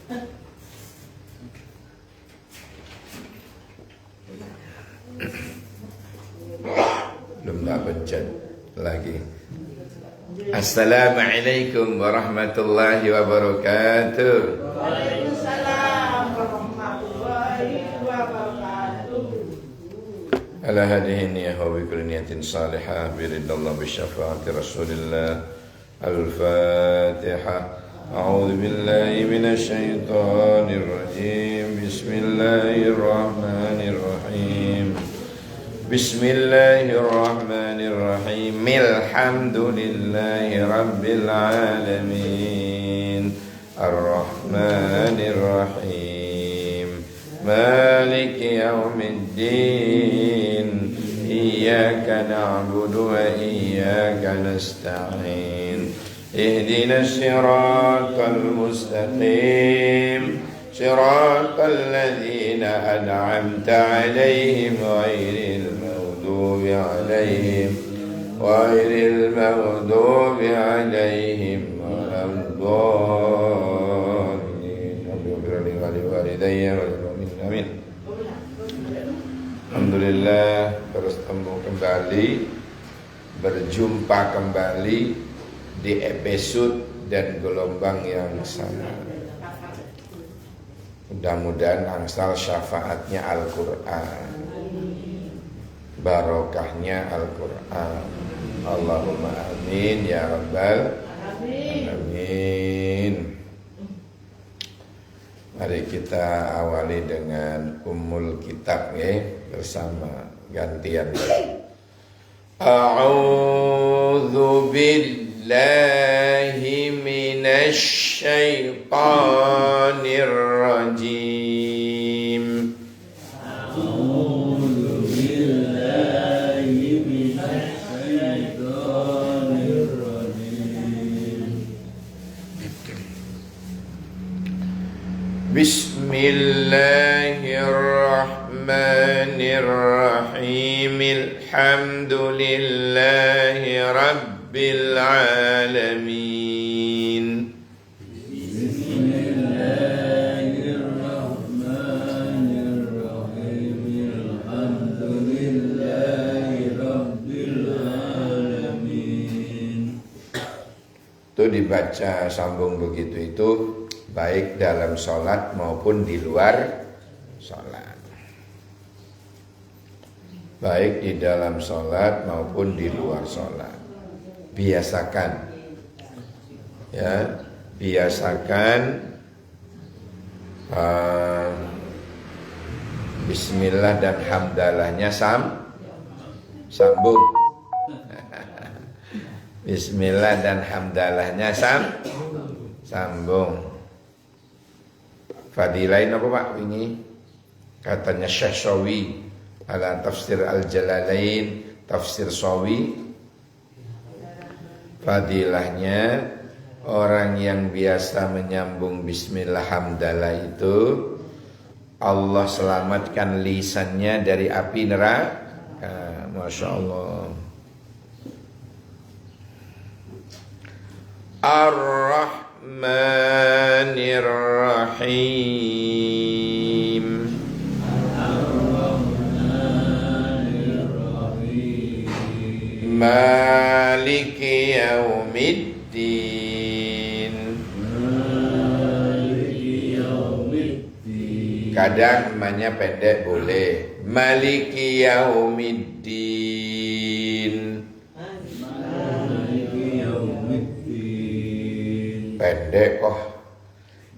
Belum tak pencet lagi. Assalamualaikum warahmatullahi wabarakatuh. Waalaikumsalam warahmatullahi wabarakatuh. Ala hadhihi niyyah wa bi kulli niyatin salihah bi ridallah bi syafaati Rasulillah. Al-Fatihah. A'udzu billahi minasy syaithanir rajim. Bismillahirrahmanirrahim. Bismillahirrahmanirrahim. Alhamdulillahi rabbil alamin. Ar-Rahmanirrahim. Maliki yaumiddin. Iyyaka na'budu wa iyyaka nasta'in. Ihdinas siratal mustaqim. Siratal ladzina an'amta 'alaihim ghairil maghdubi 'alaihim waladdallin. Amin. Alhamdulillah, bertemu kembali, berjumpa kembali di episode dan gelombang yang sama. Mudah-mudahan angsal syafaatnya Al-Quran, barokahnya Al-Quran. Allahumma amin ya rabbal alamin. Mari kita awali dengan Ummul Kitab ya, bersama gantian. A'udzu billahi minasy syaithanir rajim. A'udzu billahi minasy syaithanir rajim. Bismillahirrahmanirrahim. Alhamdulillahi rabbil alamin. Bismillahirrahmanirrahim. Alhamdulillahi rabbil alamin. Itu dibaca sambung begitu itu baik dalam sholat maupun di luar sholat. Baik di dalam sholat maupun di luar sholat. Biasakan, ya, biasakan Bismillah dan hamdalahnya sambung. Bismillah dan hamdalahnya sambung. Fadilain apa Pak ini? Katanya Syekh Sawi ala tafsir al-Jalalain, tafsir Sawi. Fadilahnya orang yang biasa menyambung bismillah hamdalah itu Allah selamatkan lisannya dari api neraka. Masya Allah. Ar-Rahmanir-Rahim. Maliki yaumiddin. Kadang namanya pendek boleh. Maliki yaumiddin. Pendek kok.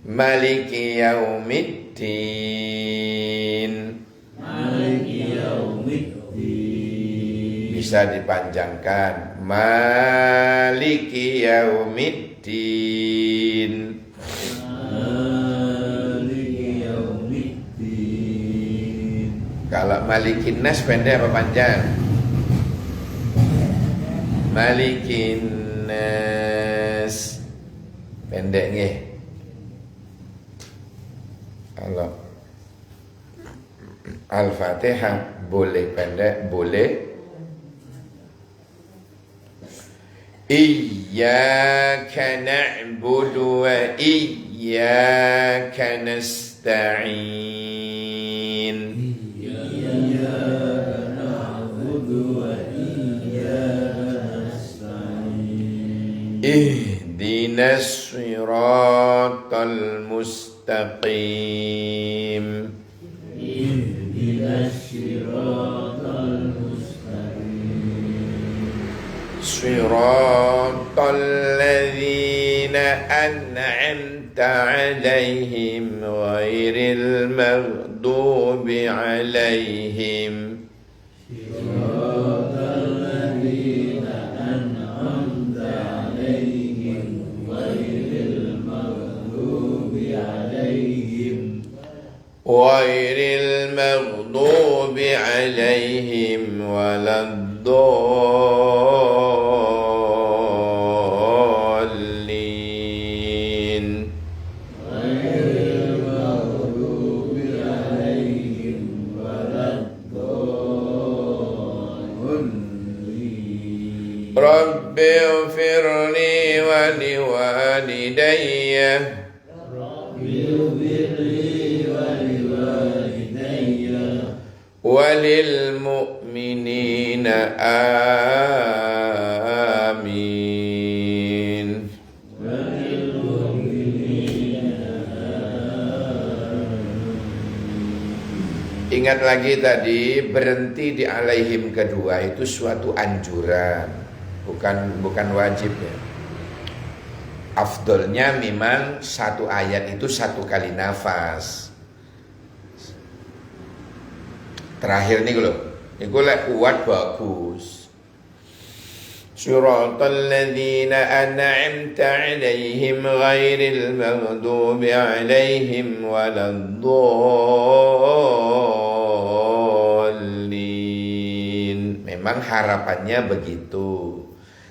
Maliki yaumiddin. Bisa dipanjangkan. Maliki yaumiddin. Kalau Malikin Nas pendek apa panjang? Malikin Nas pendek nggih. Kalau Al-Fatihah boleh pendek, boleh. Iyyaka na'budu wa iyyaka iyyaka nasta'in. Iyyaka na'budu wa iyyaka nasta'in. Ihdinas siratal mustaqim. Ihdinas siratal mustaqim. Siratal ladzina an'amta 'alaihim ghairil maghdubi 'alaihim. Siratal ladzina an'amta 'alaihim ghairil maghdubi 'alaihim Ghairil maghdubi 'alaihim waladdallin. ghairil maghdubi 'alaihim waladdallin. Rabbi ighfirli wa liwalidayya Rabbighfirli wa liwalidayya walil mu'minina amin. walil mu'minina. Ingat lagi tadi, berhenti di alaihim kedua itu suatu anjuran, bukan wajib ya. Afdolnya memang satu ayat itu satu kali nafas. Terakhir nih loh, itu lek kuat bagus. Suratal ladzina an'amta 'alaihim ghairil maghdubi 'alaihim waladdallin. Memang harapannya begitu.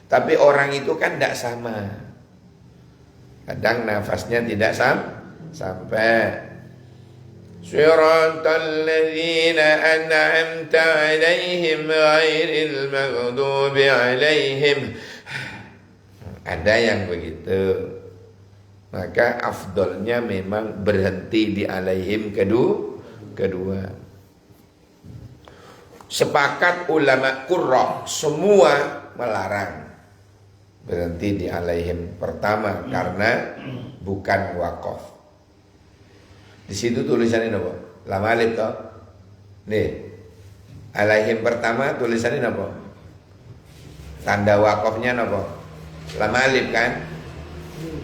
Tapi orang itu kan tidak sama. Kadang nafasnya tidak sampai. Siratal ladzina an'amta 'alaihim ghairil maghdubi 'alaihim. Ada yang begitu. Maka afdolnya memang berhenti di alaihim kedua. Sepakat ulama qurra semua melarang berhenti di alaihim pertama karena bukan wakaf. Di situ tulisannya apa? Lam alif toh. Nih. Alaihim pertama tulisannya apa? Tanda wakafnya apa? Lam alif kan?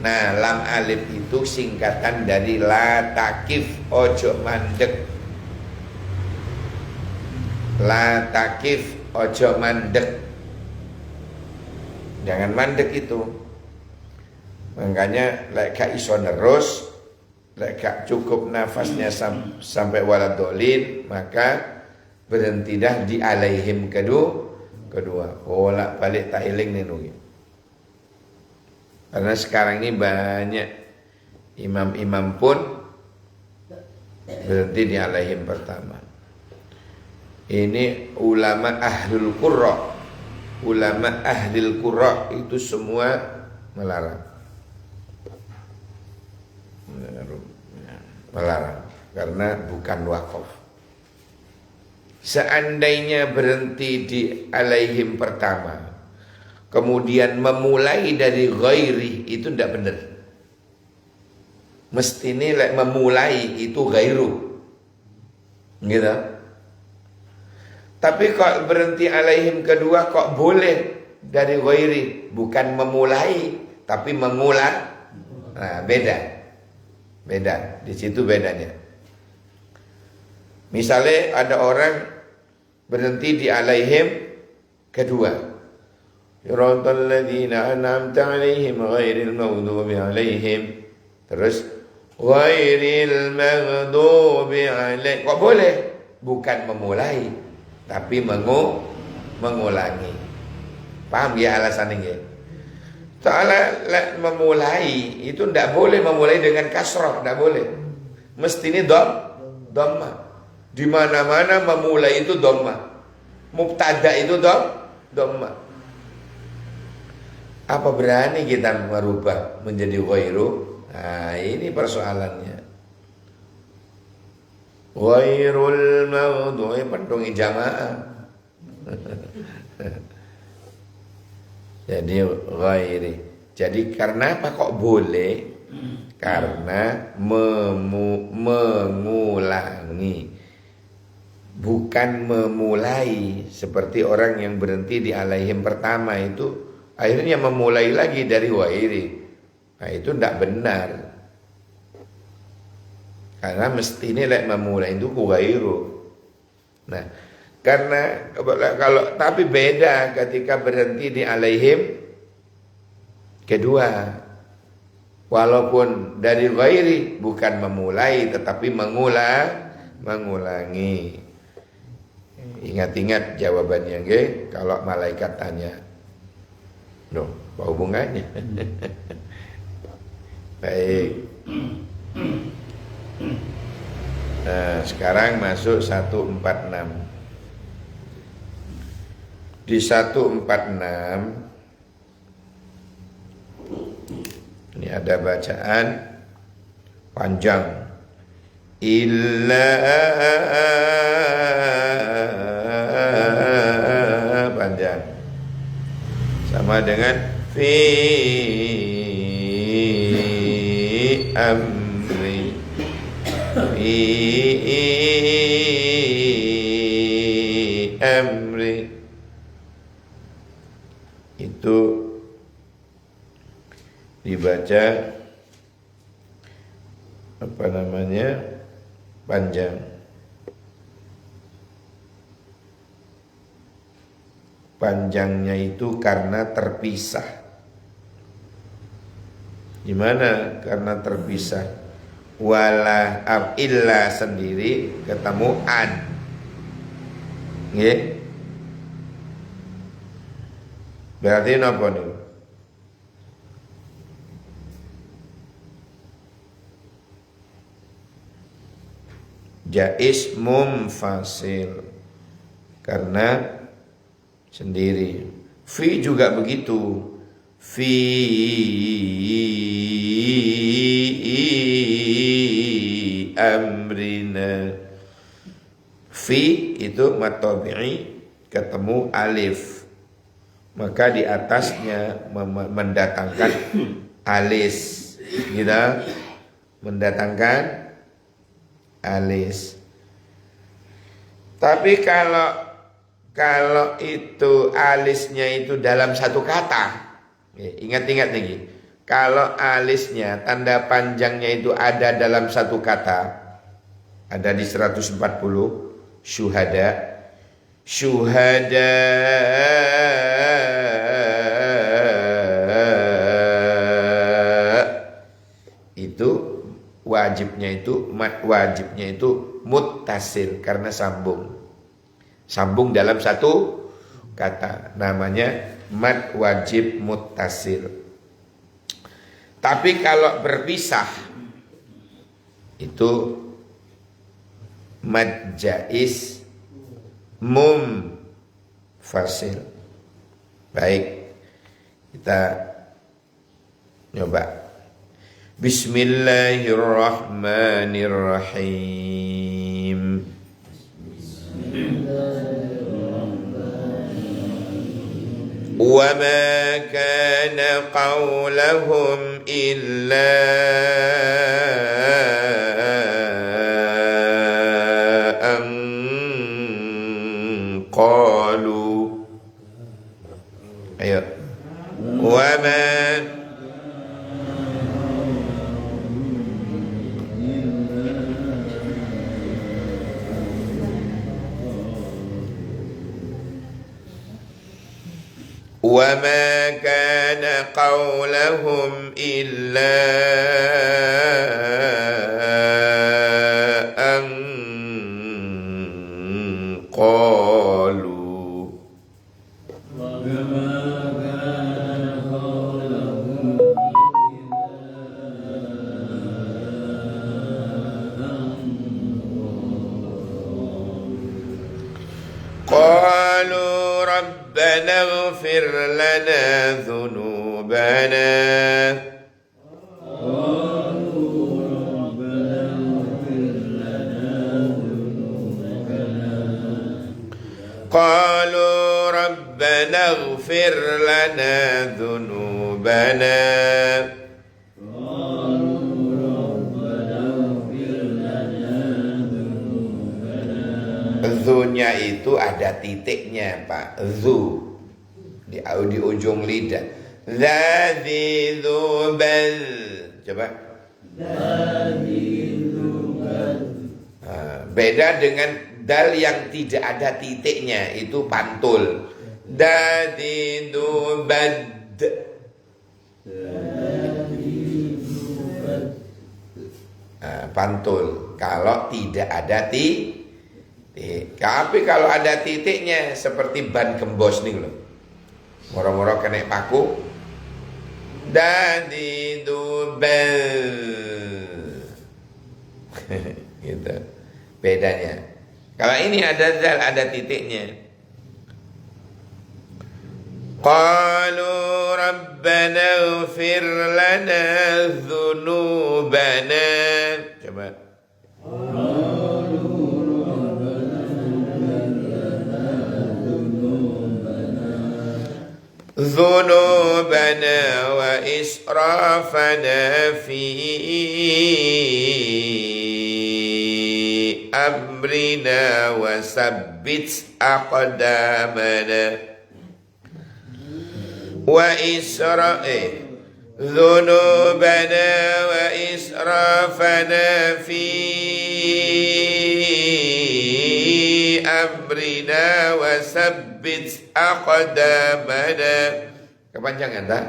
Nah, lam alif itu singkatan dari la takif ojo mandek. La takif ojo mandek. Jangan mandek itu. Makanya lek gak iso nerus, lek gak cukup nafasnya sampai waladolin, maka berhenti dah di alaihim kedua. Bolak balik tak eling nih nungi. Karena sekarang ini banyak imam-imam pun berhenti di alaihim pertama. Ini ulama ahlul qurra. Ulama ahlil qurra itu semua melarang. Karena bukan wakaf. Seandainya berhenti di alaihim pertama, kemudian memulai dari ghairi, itu tidak benar. Mesti ini memulai itu ghairu, gitu. Tapi kok berhenti alaihim kedua kok boleh dari ghairi, bukan memulai tapi mengulang. Nah, beda. Di situ bedanya. Misalnya ada orang berhenti di alaihim kedua. Siratal ladzina an'amta 'alaihim ghairil maghdubi 'alaihim. Terus ghairil maghdubi 'alaihim. Kok boleh? Bukan memulai tapi mengulangi. Paham ya alasannya ya? Soalnya memulai itu tidak boleh memulai dengan kasroh, tidak boleh. Mesti ini dhamma. Di mana-mana memulai itu dhamma. Mubtada itu dhamma. Apa berani kita merubah menjadi ghairu? Nah, ini persoalannya. Ghairul maghdubi pentungi jamaah. Jadi ghairi. Jadi karena apa kok boleh? Karena mengulangi, bukan memulai. Seperti orang yang berhenti di alaihim pertama itu akhirnya memulai lagi dari ghairi. Nah, itu tidak benar. Karena mesti ini memulai itu ghairu. Nah, karena kalau tapi beda ketika berhenti di alaihim kedua. Walaupun dari ghairi bukan memulai tetapi mengulangi. Ingat-ingat jawabannya nggih kalau malaikat tanya. Loh, apa hubungannya? Baik. Nah, sekarang masuk 146. Di 146 ini ada bacaan panjang. Illa panjang. Sama dengan fi amri. Fi amri. Itu dibaca apa namanya panjang. Panjangnya itu karena terpisah. Gimana? Karena terpisah. Wala illa sendiri ketemu an. Nggih. Berarti napa niku? Jaiz mumfasil karena sendiri. Fi juga begitu. Fi amrina. Fi itu matabi'i ketemu alif. Maka di atasnya mendatangkan alis. Gitu. Mendatangkan alis. Tapi kalau itu alisnya itu dalam satu kata, ingat-ingat nih, kalau alisnya tanda panjangnya itu ada dalam satu kata, ada di 140 syuhada itu wajibnya itu muttasil karena sambung dalam satu kata, namanya mad wajib muttasil. Tapi kalau berpisah itu mad jaiz fasil. Baik, kita nyoba. Bismillahirrahmanirrahim. Wa ma kana qawlahum illa an qalu. Ayo. Wa ma وَمَا كَانَ قَوْلَهُمْ إِلَّا أَنْ قَالُوا قَالُوا رَبَّنَا اغْفِرْ لَنَا ذُنُوبَنَا قالوا ربنا اغفر لنا ذنوبنا Zu-nya itu ada titiknya Pak. Zu di ujung lidah. Dzati dzubal. Coba. Beda dengan dal yang tidak ada titiknya, itu pantul. Dzati dzubad. Pantul kalau tidak ada titik. Tapi kalau ada titiknya seperti ban gembos nih loh. Moro-moro kena paku. Dzati dzubal. Gitu. Bedanya. Kalau ini ada zal, ada titiknya. Qalu rabbana ighfir lana dhunubana. Coba. Dhunubana wa israfana fi amrina wa sabbit aqdamana wa dhunubana wa israfana fi amrina wa sabbit aqdamana. Kepanjangan tak?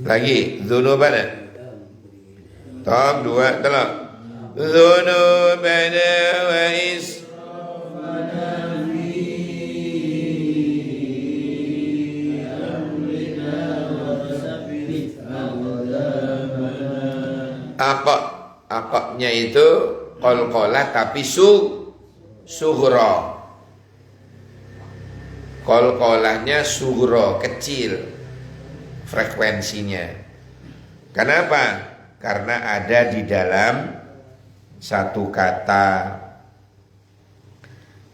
Lagi dhunubana. Tom dua telak. Dhunubana wa israfana fi amrina wa sabbit aqdamana. Akoknya itu qalqalah tapi sughra. Qalqalahnya sughra, kecil frekuensinya. Kenapa? Karena ada di dalam satu kata.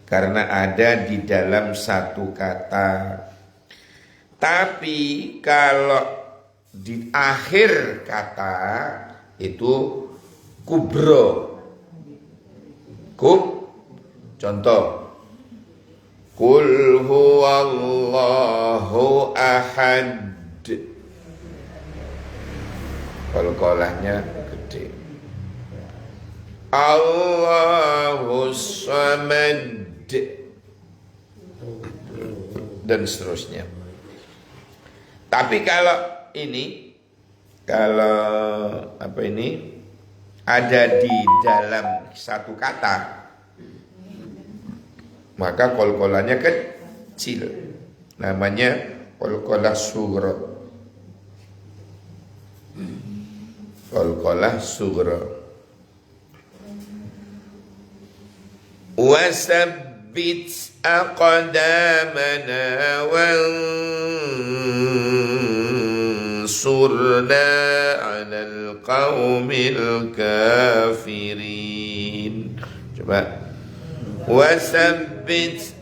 Karena ada di dalam satu kata. Tapi kalau di akhir kata itu kubro. Contoh. Qul huwallahu ahad. Qalqalahnya gede. Allahus samad dan seterusnya. Tapi kalau ini, ada di dalam satu kata, maka qalqalahnya kecil. Namanya qalqalah sughra. Qalqalah sughra. Wasabbit aqdamana wansurna 'alal qaumil kafirin. Coba. Wasabbit.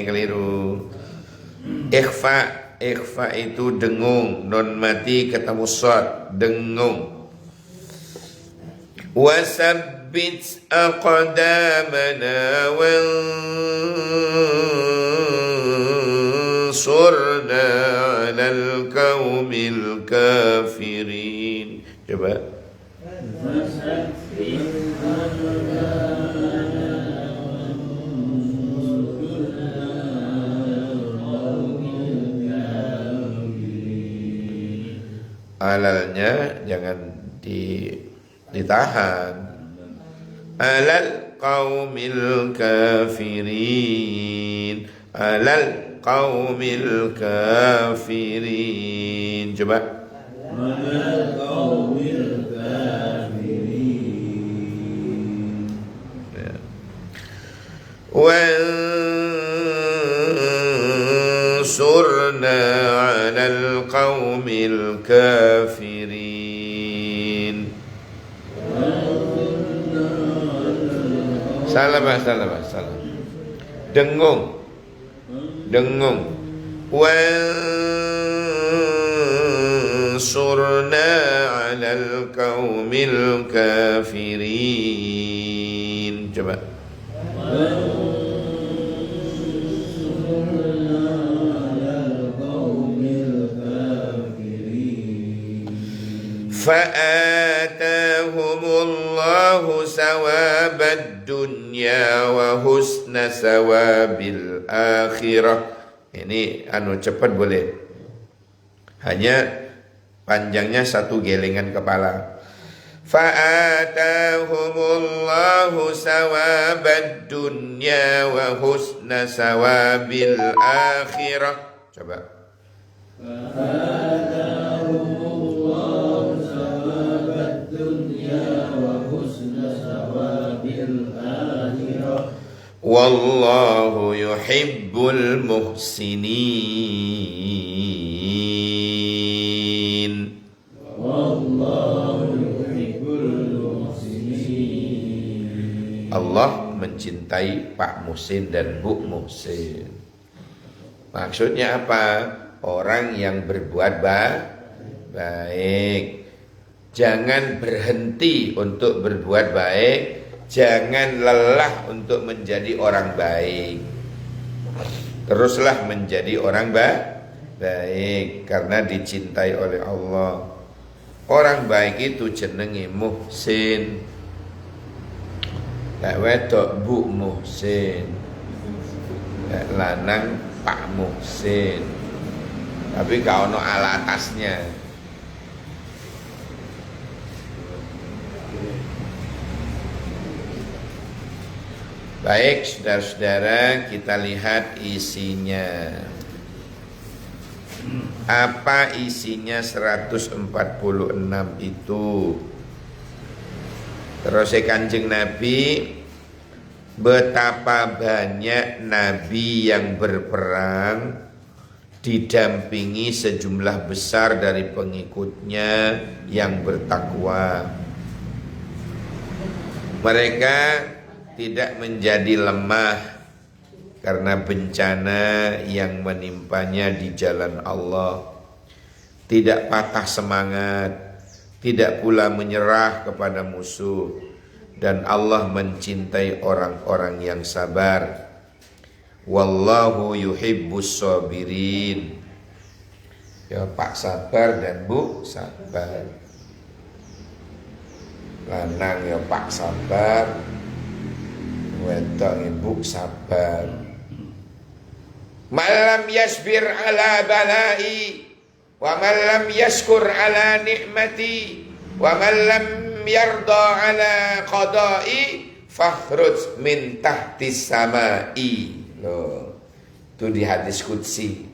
Keliru. Ikhfa itu dengung, non mati ketemu shad, dengung. Wasabbit aqdamana wansurna 'alal qaumil kafirin. Coba. Alalnya jangan ditahan. Alal qaumil kafirin. Alal qaumil kafirin. Coba. Alal qaumil kafirin. Wansurna 'alal qaumil kafirin. Salah Pak, salah Pak, salah. Dengung. Wansurna 'alal qaumil kafirin. Coba. Fa'atahumullahu sawabad dunya wa husna sawabil akhirah. Ini cepat boleh. Hanya panjangnya satu gelengan kepala. Fa'atahumullahu sawabad dunya wa husna sawabil akhirah. Coba. Wallahu yuhibbul muhsinin. Allah mencintai Pak Muhsin dan Bu Muhsin. Maksudnya apa? Orang yang berbuat baik. Jangan berhenti untuk berbuat baik. Jangan lelah untuk menjadi orang baik. Teruslah menjadi orang baik karena dicintai oleh Allah. Orang baik itu jenenge Muhsin. Lek wedok Bu Muhsin. Lek lanang Pak Muhsin. Tapi gak ono alatasnya. Baik, saudara-saudara, kita lihat isinya. Apa isinya 146 itu? Terus Kanjeng Nabi, betapa banyak Nabi yang berperang didampingi sejumlah besar dari pengikutnya yang bertakwa. Mereka tidak menjadi lemah karena bencana yang menimpanya di jalan Allah. Tidak patah semangat, tidak pula menyerah kepada musuh. Dan Allah mencintai orang-orang yang sabar. Wallahu yuhibbus sabirin. Ya Pak sabar dan Bu sabar. Lanang ya Pak sabar, wedok ibu sabar. Malam yasbir ala balai, wa malam yaskur ala nikmati, wa malam yarda ala qadai, fakhruj min tahtis samai. Loh, itu di hadis qudsi.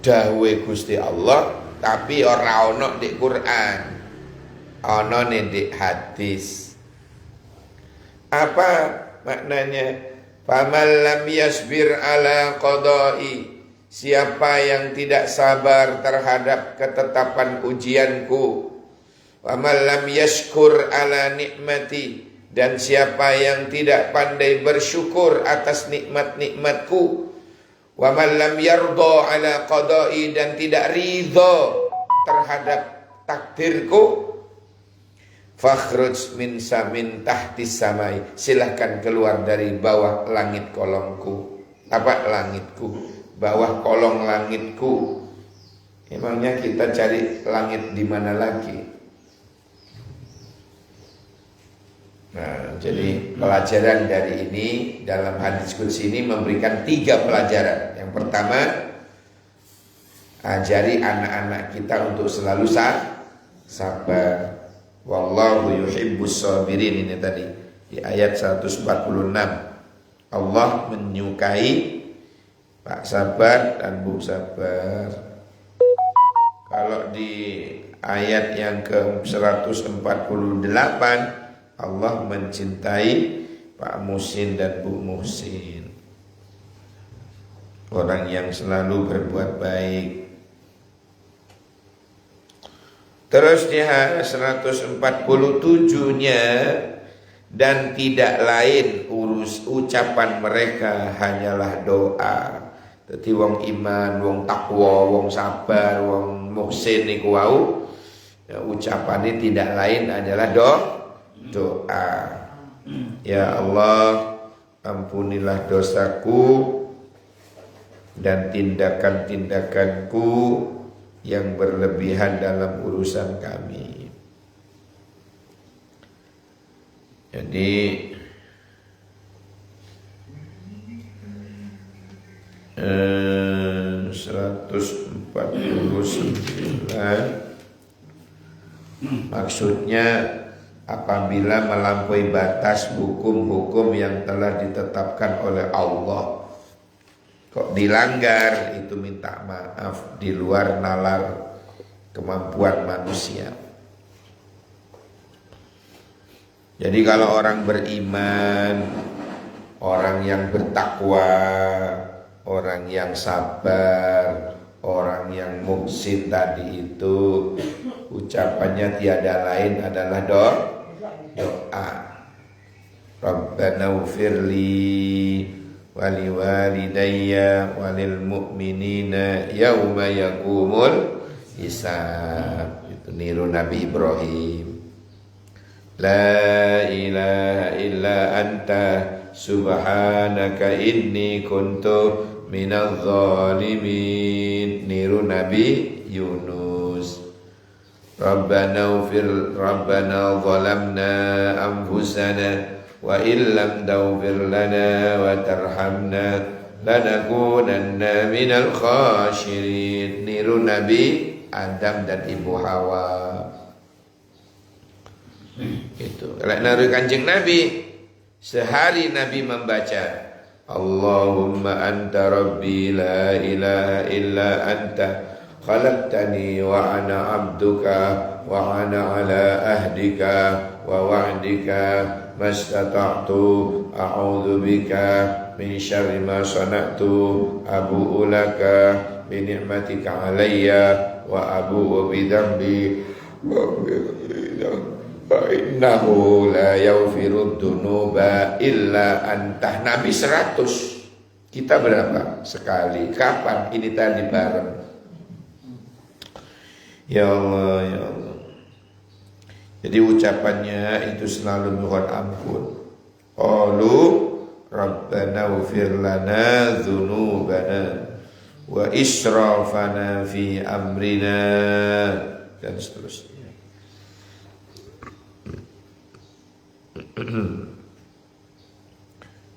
Dawuh Gusti Allah, tapi ora ono di Quran, ono di hadis. Apa maknanya? Faman lam yasbir ala qadai, siapa yang tidak sabar terhadap ketetapan ujianku. Faman lam yashkur ala nikmati, dan siapa yang tidak pandai bersyukur atas nikmat-nikmatku. Waman lam yarda ala qadai, dan tidak ridha terhadap takdirku. Fakhruj min tahtis samai, silahkan keluar dari bawah langit kolongku. Apa langitku? Bawah kolong langitku. Emangnya kita cari langit di mana lagi? Nah, jadi pelajaran dari ini dalam hadis qudsi ini memberikan 3 pelajaran. Yang pertama, ajari anak-anak kita untuk selalu sabar. Wallahu yuhibbus sabirin, ini tadi di ayat 146. Allah menyukai Pak sabar dan Bu sabar. Kalau di ayat yang ke-148, Allah mencintai Pak Muhsin dan Bu Muhsin, orang yang selalu berbuat baik. Terus di ayat 147-nya dan tidak lain ucapan mereka hanyalah doa. Dadi wong iman, wong takwa, wong sabar, wong muhsin niku wau ya, ucapane tidak lain adalah doa. Ya Allah, ampunilah dosaku dan tindakan-tindakanku yang berlebihan dalam urusan kami. Jadi 149 maksudnya apabila melampaui batas hukum-hukum yang telah ditetapkan oleh Allah, kok dilanggar, itu minta maaf di luar nalar kemampuan manusia. Jadi kalau orang beriman, orang yang bertakwa, orang yang sabar, orang yang muhsin tadi itu ucapannya tiada lain adalah doa. Rabbana ufirli wali walidayya walil mu'minina yauma yaqumul hisab. Itu niru Nabi Ibrahim. La ilaha illa anta subhanaka inni kuntu minadh zalimin. Niru Nabi Yunus. Rabbana zalamna anfusana wa illam taghfir lana wa tarhamna lanakunanna minal khashirin. Niru Nabi Adam dan Ibu Hawa. Itu kalau naruh Kanjeng Nabi, sehari Nabi membaca Allahumma anta rabbi la ilaha illa anta khalaqtani wa ana abduka wa ana ala ahdika wa wa'dika mastata'tu a'udzu bika min syarri ma sana'tu abu'u laka bi ni'matika alayya wa abu'u bi dhanbi fa innahu la yaghfiru dzunuba illa anta. Nabi 100, kita berapa? Sekali. Kapan? Ini tadi bareng. Ya Allah, ya Allah. Jadi ucapannya itu selalu mohon ampun. Qalu rabbana ighfir lana dzunubana wa israfana fi amrina, dan seterusnya.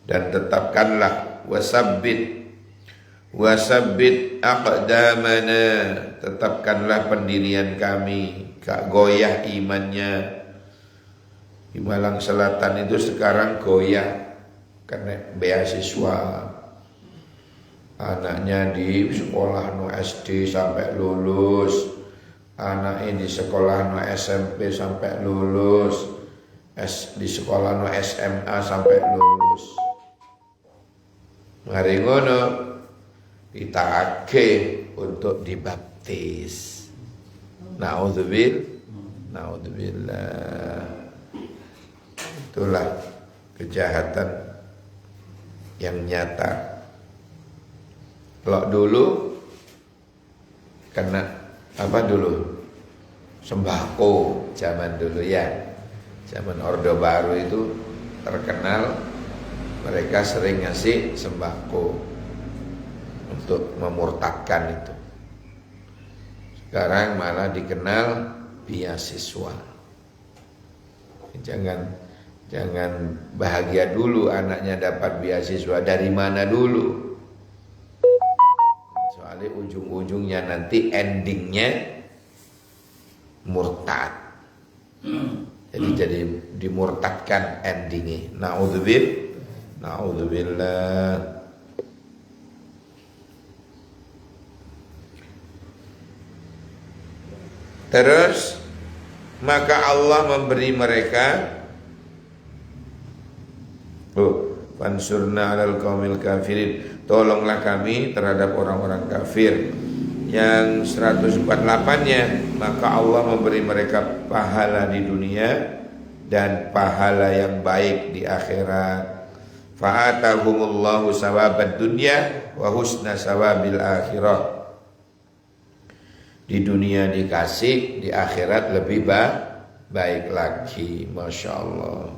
Dan tetapkanlah wasabbit aqdamana, tetapkanlah pendirian kami, gak goyah imannya. Di Malang Selatan itu sekarang goyah karena beasiswa, anaknya di sekolah no SD sampai lulus, anaknya di sekolah no SMP sampai lulus, di sekolah no SMA sampai lulus. Mari ngono ditagih untuk dibaptis. Naudzubillah. Itulah kejahatan yang nyata. Kalau dulu kena apa dulu? Sembako zaman dulu ya. Zaman Orde Baru itu terkenal mereka sering ngasih sembako untuk memurtadkan itu. Sekarang malah dikenal beasiswa. Jangan bahagia dulu anaknya dapat beasiswa, dari mana dulu. Soalnya ujung-ujungnya nanti endingnya murtad. Jadi dimurtadkan endingnya. Naudzubillah. Terus maka Allah memberi mereka fansurna 'alal qaumil kafirin, tolonglah kami terhadap orang-orang kafir. Yang 148-nya, maka Allah memberi mereka pahala di dunia dan pahala yang baik di akhirat. Fa'atahumullahu sawabad dunya wa husna sawabil akhirah. Di dunia dikasih, di akhirat lebih baik lagi. Masya Allah.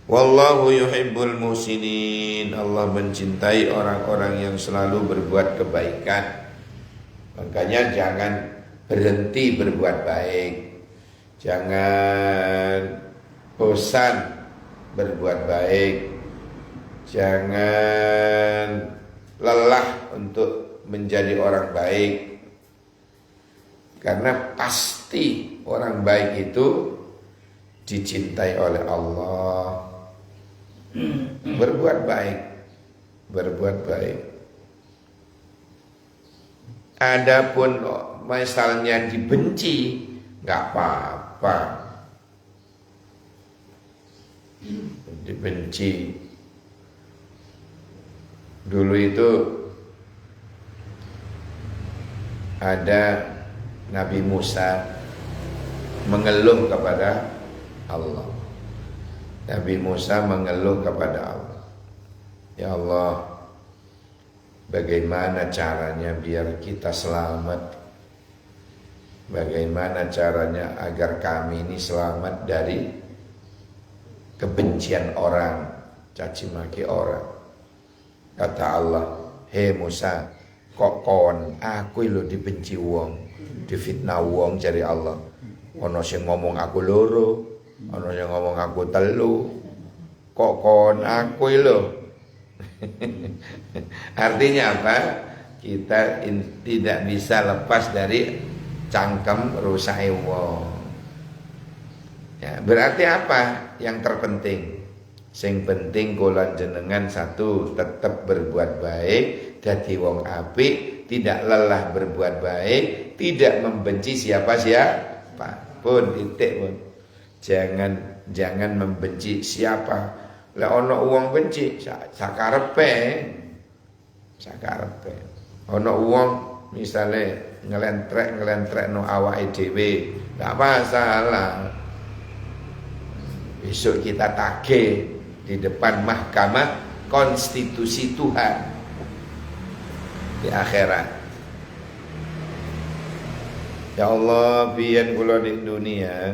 Wallahu yuhibbul muhsinin. Allah mencintai orang-orang yang selalu berbuat kebaikan. Makanya jangan berhenti berbuat baik. Jangan bosan berbuat baik. Jangan lelah untuk menjadi orang baik. Karena pasti orang baik itu dicintai oleh Allah. Berbuat baik. Berbuat baik. Adapun misalnya dibenci, nggak apa-apa. Dibenci. Dulu itu ada Nabi Musa mengeluh kepada Allah. Nabi Musa mengeluh kepada Allah. Ya Allah, bagaimana caranya biar kita selamat? Bagaimana caranya agar kami ini selamat dari kebencian orang, caci maki orang? Kata Allah, "Hei Musa, kok kon aku lo dibenci wong, difitnah wong cari Allah. Ono sing ngomong aku loro, ono sing ngomong aku telu. Kok kon aku lo?" Artinya apa? Kita tidak bisa lepas dari cangkem rusak wong. Ya, berarti apa yang terpenting? Sing penting kula jenengan satu tetap berbuat baik, dadi wong apik, tidak lelah berbuat baik, tidak membenci siapa pun, titik pun. Jangan membenci siapa. Lah ono wong benci sakarepe. Ono wong misale ngelentrek no awake dhewe, enggak masalah. Besok kita tagih di depan mahkamah konstitusi Tuhan di akhirat. Ya Allah, biyen kula di dunia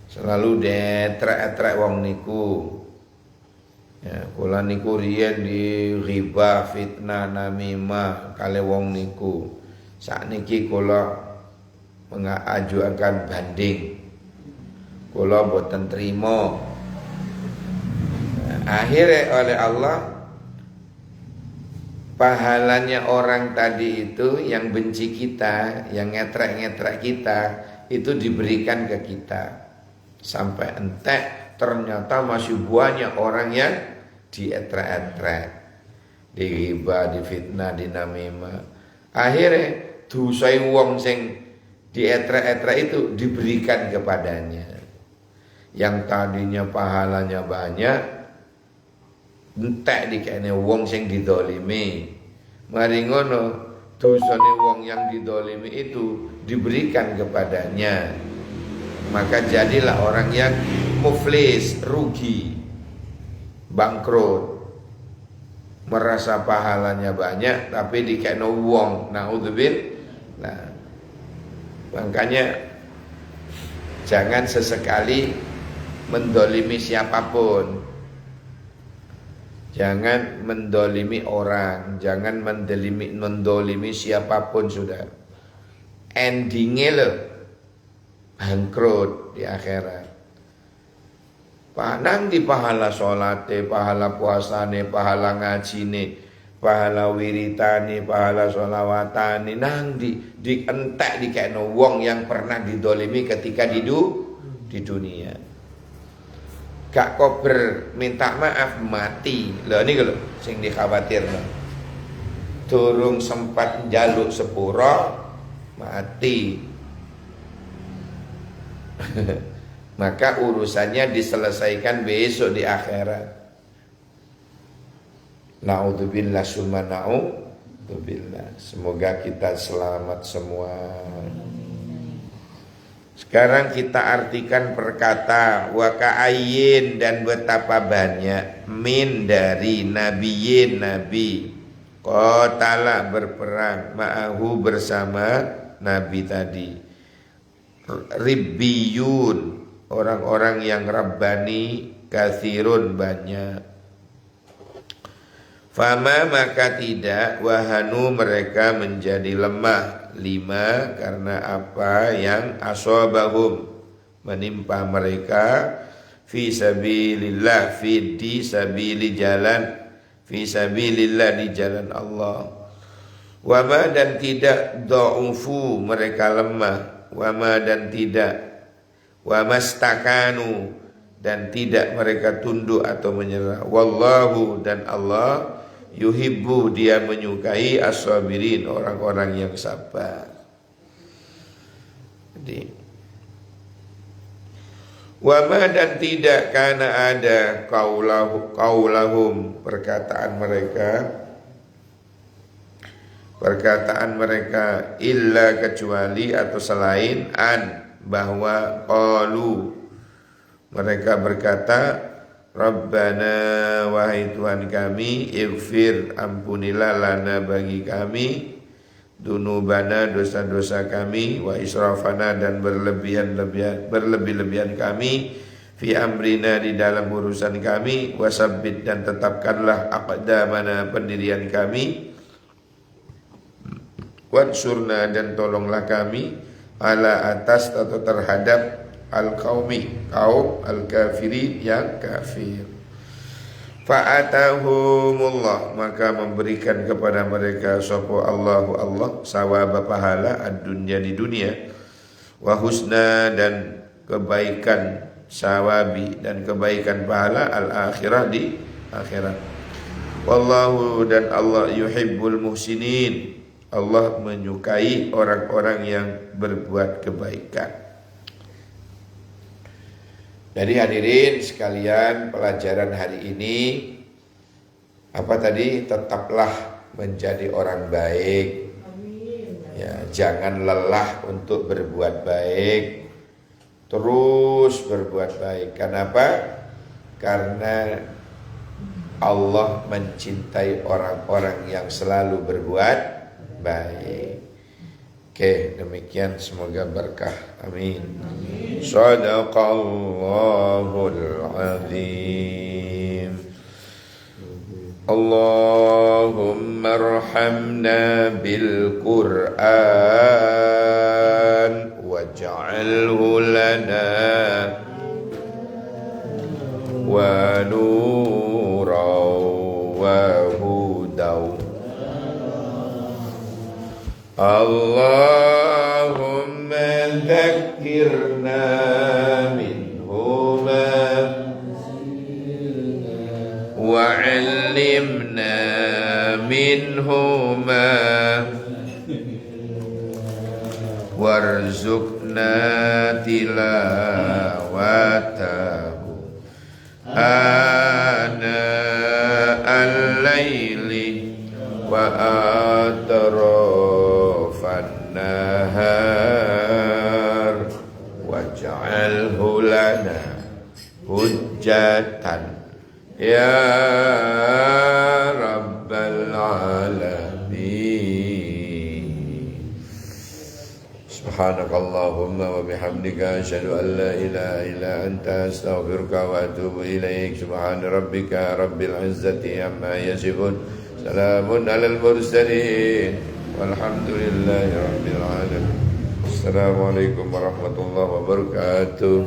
selalu detrek-etrek wong niku. Ya, kula niku riyen di ghibah, fitnah, namimah kali wong niku. Sakniki kula mengajukan banding. Kula boten trima. Akhirnya oleh Allah pahalanya orang tadi itu yang benci kita, yang ngetrek-ngetrek kita, itu diberikan ke kita. Sampai entek ternyata masih banyak orang yang dietrek-etrek, dighibah, difitnah, dinamimah. Akhirnya dosai wong sing dietrek-etrek itu diberikan kepadanya. Yang tadinya pahalanya banyak, entek dikene wong sing didolimi. Mari ngono, dosane wong yang didolimi itu diberikan kepadanya. Maka jadilah orang yang muflis, rugi, bangkrut. Merasa pahalanya banyak tapi dikene wong, naudzubillah. Nah, makanya jangan sesekali mendolimi siapapun. Jangan mendolimi orang, jangan mendolimi siapapun sudah. Endingnya loh bangkrut di akhirat. Nang di pahala sholate, pahala puasane, pahala ngajine, pahala wiritane, pahala sholawatane, nang di entek di keno wong yang pernah didolimi ketika di dunia. Gak kober minta maaf mati. Lho ini lho sing dikhawatirno. Durung sempat njaluk sepura mati. Maka urusannya diselesaikan besok di akhirat. Na'udzubillah summa na'udzubillah. Semoga kita selamat semua. Sekarang kita artikan perkata wa ka'ayyin, dan betapa banyak min dari nabiyin nabi qatala berperang ma'ahu bersama nabi tadi, ribbiyun orang-orang yang rabbani, kathirun banyak. Fama maka tidak wahanu mereka menjadi lemah, lima karena apa yang asabahum menimpa mereka, fi sabilillah, fi di sabili jalan, fi sabilillah di jalan Allah. Wama dan tidak dha'ufu mereka lemah, wama dan tidak, wamastakanu dan tidak mereka tunduk atau menyerah. Wallahu dan Allah yuhibbu dia menyukai as-sabirin orang-orang yang sabar. Jadi wama dan tidak karena ada qaulahum perkataan mereka illa kecuali atau selain an bahwa qalu mereka berkata Rabbana wahai Tuhan kami, ighfir ampunilah lana bagi kami, dunubana dosa-dosa kami, wa israfana dan berlebih-lebihan kami, fi amrina di dalam urusan kami, wasabbit dan tetapkanlah aqdamana pendirian kami, wansurna dan tolonglah kami, ala atas atau terhadap al-qaumi kaum al-kafirin yang kafir. Fa'atahumullah maka memberikan kepada mereka sapa Allahu Allah sawaba pahala ad-dunya di dunia, wa husna dan kebaikan sawabi dan kebaikan pahala al-akhirah di akhirat. Wallahu dan Allah yuhibbul muhsinin, Allah menyukai orang-orang yang berbuat kebaikan. Jadi hadirin sekalian, pelajaran hari ini apa tadi? Tetaplah menjadi orang baik. Ya, jangan lelah untuk berbuat baik. Terus berbuat baik. Kenapa? Karena Allah mencintai orang-orang yang selalu berbuat baik. Oke, demikian semoga berkah. Amin. Shadaqallahul azim. Allahumma arhamna bil Qur'an waj'alhu lana wa nuran wa hudan. Allahumma dhakkirna minhuma wa'allimna minhuma warzuqna tilawatahu ana al-laili wa atrafan nahar waj'alhu lana hujjatan ya rabbal alamin. Subhanakallahumma wa bihamdika asyhadu an la ilaha illa anta astaghfiruka wa atubu ilaik. Subhana rabbika rabbil izzati amma yasifun, salamun alal mursalin, walhamdulillahi rabbil alamin. Assalamualaikum warahmatullahi wabarakatuh.